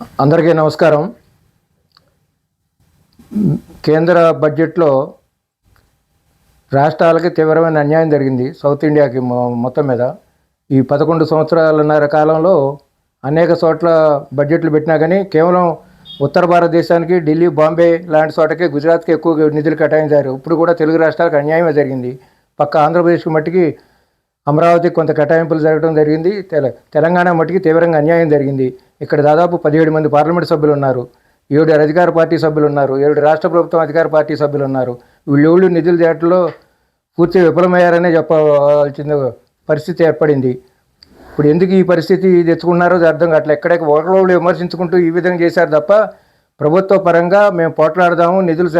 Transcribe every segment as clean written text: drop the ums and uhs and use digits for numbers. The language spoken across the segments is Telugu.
అందరికీ నమస్కారం. కేంద్ర బడ్జెట్లో రాష్ట్రాలకి తీవ్రమైన అన్యాయం జరిగింది. సౌత్ ఇండియాకి మొత్తం మీద ఈ 11 సంవత్సరాలన్నర కాలంలో అనేక చోట్ల బడ్జెట్లు పెట్టినా కానీ కేవలం ఉత్తర భారతదేశానికి ఢిల్లీ, బాంబే లాంటి చోటకి, గుజరాత్కి ఎక్కువ నిధులు కేటాయించారు. ఇప్పుడు కూడా తెలుగు రాష్ట్రాలకు అన్యాయమే జరిగింది. పక్క ఆంధ్రప్రదేశ్కి మట్టికి అమరావతికి కొంత కేటాయింపులు జరగడం జరిగింది. తెలంగాణ మట్టికి తీవ్రంగా అన్యాయం జరిగింది. ఇక్కడ దాదాపు 17 మంది పార్లమెంట్ సభ్యులు ఉన్నారు, 7 అధికార పార్టీ సభ్యులు ఉన్నారు, 7 రాష్ట్ర ప్రభుత్వం అధికార పార్టీ సభ్యులు ఉన్నారు. వీళ్ళు నిధుల చేటలో పూర్తి విఫలమయ్యారనే చెప్పవలసిన పరిస్థితి ఏర్పడింది. ఇప్పుడు ఎందుకు ఈ పరిస్థితి తెచ్చుకున్నారో అర్థం కావట్లేదు. ఎక్కడెక్కడ ఒకళ్ళు విమర్శించుకుంటూ ఈ విధంగా చేశారు తప్ప ప్రభుత్వ పరంగా మేము పోట్లాడదాము, నిధులు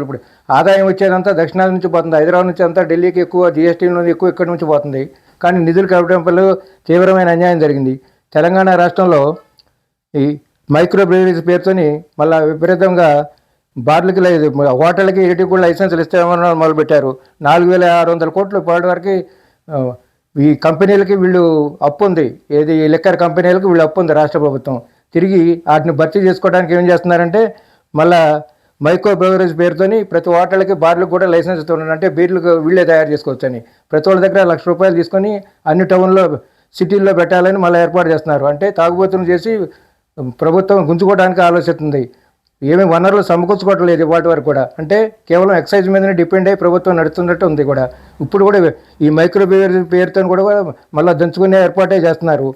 ఇప్పుడు ఆదాయం వచ్చేదంతా దక్షిణాది నుంచి పోతుంది. హైదరాబాద్ నుంచి అంతా ఢిల్లీకి ఎక్కువ, జీఎస్టీలో ఎక్కువ ఇక్కడి నుంచి పోతుంది. కానీ నిధులు కేటాయింపులు తీవ్రమైన అన్యాయం జరిగింది. తెలంగాణ రాష్ట్రంలో ఈ మైక్రో బ్రెవరీస్ పేరుతోని మళ్ళీ విపరీతంగా బార్లకి లేదు, హోటల్కి ఏటికి కూడా లైసెన్సులు ఇస్తామని మొదలుపెట్టారు. 4,600 కోట్లు ఇప్పటి వరకు ఈ కంపెనీలకి వీళ్ళు అప్పు ఉంది. ఏది లిక్కర్ కంపెనీలకు వీళ్ళు అప్పు ఉంది రాష్ట్ర ప్రభుత్వం. తిరిగి వాటిని భర్తీ చేసుకోవడానికి ఏం చేస్తున్నారంటే మళ్ళీ మైక్రో బ్రెవరీస్ పేరుతోని ప్రతి హోటల్కి, బార్లకు కూడా లైసెన్స్ ఇస్తున్నారు. అంటే బీర్లు వీళ్ళే తయారు చేసుకోవచ్చని ప్రతి వాళ్ళ దగ్గర ₹1,00,000 తీసుకొని అన్ని టౌన్లో, సిటీల్లో పెట్టాలని మళ్ళీ ఏర్పాటు చేస్తున్నారు. అంటే తాగుబోతులు చేసి ప్రభుత్వం గుంజుకోవడానికి ఆలోచిస్తుంది. ఏమీ వనరులు సమకూర్చుకోవట్లేదు వాటి వరకు కూడా. అంటే కేవలం ఎక్సైజ్ మీదనే డిపెండ్ అయ్యి ప్రభుత్వం నడుస్తున్నట్టు ఉంది కూడా. ఇప్పుడు కూడా ఈ మైక్రో బ్రెవరీ పేరుతో కూడా మళ్ళీ దంచుకునే ఏర్పాటే చేస్తున్నారు.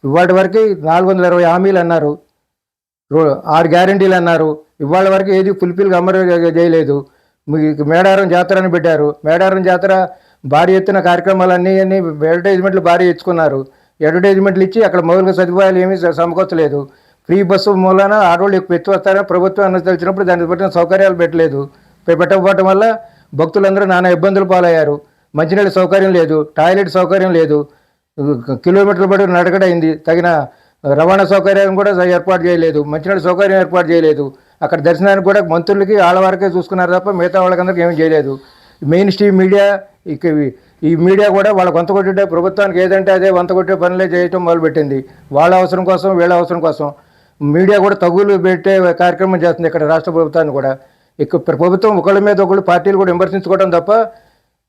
ఇవాటి వరకు 420 హామీలు అన్నారు, 6 గ్యారంటీలు అన్నారు. ఇవాళ వరకు ఏది ఫుల్ఫిల్గా అమలు చేయలేదు. మేడారం జాతర అని పెట్టారు. మేడారం జాతర భారీ ఎత్తున కార్యక్రమాలన్నీ అడ్వర్టైజ్మెంట్లు భారీ ఇచ్చుకున్నారు. అడ్వర్టైజ్మెంట్లు ఇచ్చి అక్కడ మౌలిక సదుపాయాలు ఏమీ సమకూర్చలేదు. ఫ్రీ బస్సు మూలాన ఆడవాళ్ళు ఎక్కువ ఎత్తు వస్తారని ప్రభుత్వం అనుసరించినప్పుడు దానికి పట్టిన సౌకర్యాలు పెట్టకపోవటం వల్ల భక్తులందరూ నానా ఇబ్బందులు పాలయ్యారు. మంచినీళ్ళ సౌకర్యం లేదు, టాయిలెట్ సౌకర్యం లేదు, కిలోమీటర్ల పాటు నడకడైంది. తగిన రవాణా సౌకర్యం కూడా ఏర్పాటు చేయలేదు, మంచినీళ్ళ సౌకర్యం ఏర్పాటు చేయలేదు. అక్కడ దర్శనానికి కూడా మంత్రులకి ఆళ్ళవారికే చూసుకున్నారు తప్ప మిగతా వాళ్ళకందరికీ ఏమీ చేయలేదు. మెయిన్ స్ట్రీమ్ మీడియా, ఈ మీడియా కూడా వాళ్ళ వంత కొట్టే ప్రభుత్వానికి ఏదంటే అదే వంత కొట్టే పనులే చేయటం మొదలుపెట్టింది. వాళ్ళ అవసరం కోసం, వీళ్ళ అవసరం కోసం మీడియా కూడా తగులు పెట్టే కార్యక్రమం చేస్తుంది ఇక్కడ రాష్ట్ర ప్రభుత్వాన్ని కూడా. ఇక్కడ ప్రభుత్వం ఒకళ్ళ మీద ఒకళ్ళు పార్టీలు కూడా విమర్శించుకోవడం తప్ప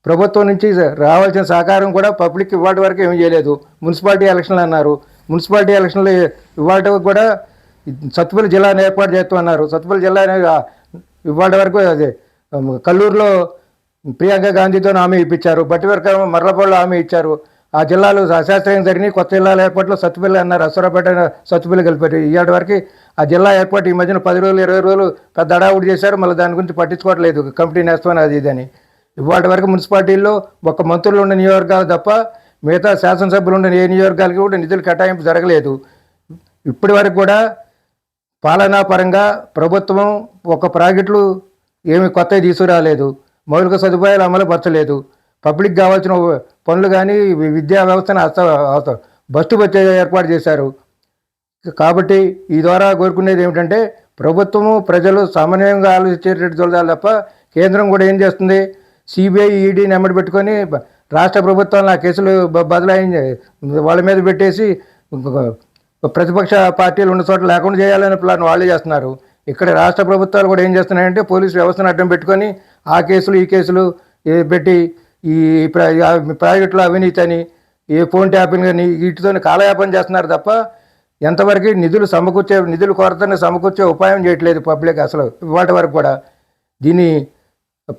ప్రభుత్వం నుంచి రావాల్సిన సహకారం కూడా పబ్లిక్ ఇవాటి వరకు ఏమీ చేయలేదు. మున్సిపాలిటీ ఎలక్షన్లు అన్నారు, మున్సిపాలిటీ ఎలక్షన్లు ఇవాటి కూడా సత్తుపల్లి జిల్లాను ఏర్పాటు చేస్తామన్నారు. సత్తుపల్లి జిల్లా ఇవాటి వరకు అదే కల్లూరులో ప్రియాంక గాంధీతో హామీ ఇప్పించారు, బట్టివరక మర్లపాడులో హామీ ఇచ్చారు. ఆ జిల్లాలు అశాస్త్రీయంగా జరిగినాయి. కొత్త జిల్లాల ఏర్పాట్లో సత్తుపల్లి అన్నారు, అసూరాపేట సత్తుపల్లి కలిపారు. ఇవాటి వరకు ఆ జిల్లా ఏర్పాటు ఈ మధ్యన 10 రోజులు 20 రోజులు పెద్ద అడావుడి చేశారు. మళ్ళీ దాని గురించి పట్టించుకోవట్లేదు. కమిటీ నేస్తామని అది ఇదని. ఇవాటి వరకు మున్సిపాలిటీల్లో ఒక మంత్రులు ఉన్న నియోజకవర్గాలు తప్ప మిగతా శాసనసభ్యులు ఉన్న ఏ నియోజకవర్గాలకి కూడా నిధులు కేటాయింపు జరగలేదు. ఇప్పటి వరకు కూడా పాలనా పరంగా ప్రభుత్వం ఒక ప్రాజెక్టులు ఏమి కొత్తవి తీసుకురాలేదు, మౌలిక సదుపాయాలు అమలు పరచలేదు. పబ్లిక్ కావాల్సిన పనులు కానీ విద్యా వ్యవస్థను బస్టు వచ్చే ఏర్పాటు చేశారు. కాబట్టి ఈ ద్వారా కోరుకునేది ఏమిటంటే ప్రభుత్వము ప్రజలు సమన్వయంగా ఆలోచించేటట్టు చూడాలి తప్ప కేంద్రం కూడా ఏం చేస్తుంది, సిబిఐ, ఈడీని ఎమ్మడి పెట్టుకొని రాష్ట్ర ప్రభుత్వాలను ఆ కేసులు బదలాయించి వాళ్ళ మీద పెట్టేసి ప్రతిపక్ష పార్టీలు ఉన్న చోట్ల లేకుండా చేయాలనే ప్లాన్ వాళ్ళే చేస్తున్నారు. ఇక్కడ రాష్ట్ర ప్రభుత్వాలు కూడా ఏం చేస్తున్నాయంటే పోలీసు వ్యవస్థను అడ్డం పెట్టుకొని ఆ కేసులు ఈ కేసులు పెట్టి ఈ ప్రాజెక్టులో అవినీతి అని, ఏ ఫోన్ ట్యాపింగ్ అని వీటితో కాలయాపన చేస్తున్నారు తప్ప ఎంతవరకు నిధులు కొరతని సమకూర్చే ఉపాయం చేయట్లేదు పబ్లిక్ అసలు ఇవాటి వరకు కూడా. దీన్ని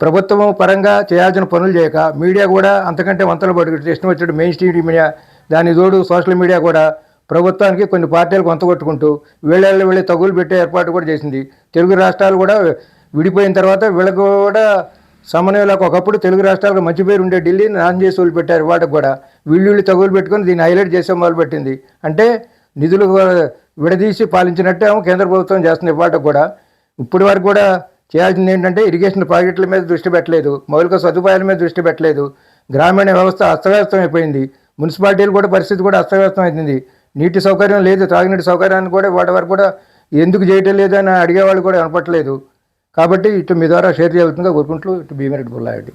ప్రభుత్వం పరంగా చేయాల్సిన పనులు చేయక మీడియా కూడా అంతకంటే వంతలు పడుకుంటే ఇష్టం వచ్చాడు. మెయిన్ స్ట్రీమ్ మీడియా, దాని తోడు సోషల్ మీడియా కూడా ప్రభుత్వానికి కొన్ని పార్టీలకు వంత కొట్టుకుంటూ వీళ్ళ తగులు పెట్టే ఏర్పాటు కూడా చేసింది. తెలుగు రాష్ట్రాలు కూడా విడిపోయిన తర్వాత వీళ్ళకు కూడా సమన్వయంలోకి ఒకప్పుడు తెలుగు రాష్ట్రాలకు మంచి పేరు ఉండే ఢిల్లీని నాశనం చేసి వదిలిపెట్టారు. వాటికి కూడా వీళ్ళు తగులు పెట్టుకొని దీన్ని హైలైట్ చేసే మొదలుపెట్టింది. అంటే నిధులు విడదీసి పాలించినట్టే కేంద్ర ప్రభుత్వం చేస్తుంది. వాటికి కూడా ఇప్పటి వరకు కూడా చేయాల్సింది ఏంటంటే ఇరిగేషన్ ప్రాజెక్టుల మీద దృష్టి పెట్టలేదు, మౌలిక సదుపాయాల మీద దృష్టి పెట్టలేదు. గ్రామీణ వ్యవస్థ అస్తవ్యస్తం అయిపోయింది. మున్సిపాలిటీలు కూడా పరిస్థితి కూడా అస్తవ్యస్తం అవుతుంది. నీటి సౌకర్యం లేదు, తాగునీటి సౌకర్యాన్ని కూడా వాటి వరకు కూడా ఎందుకు చేయటం లేదు అని అడిగేవాళ్ళు కూడా కనపట్లేదు. కాబట్టి ఇటు మీ ద్వారా షేర్ చేయాల్సిందిగా కోరుకుంటూ ఇటు భీమిరెడ్డి బుల్లారెడ్డి.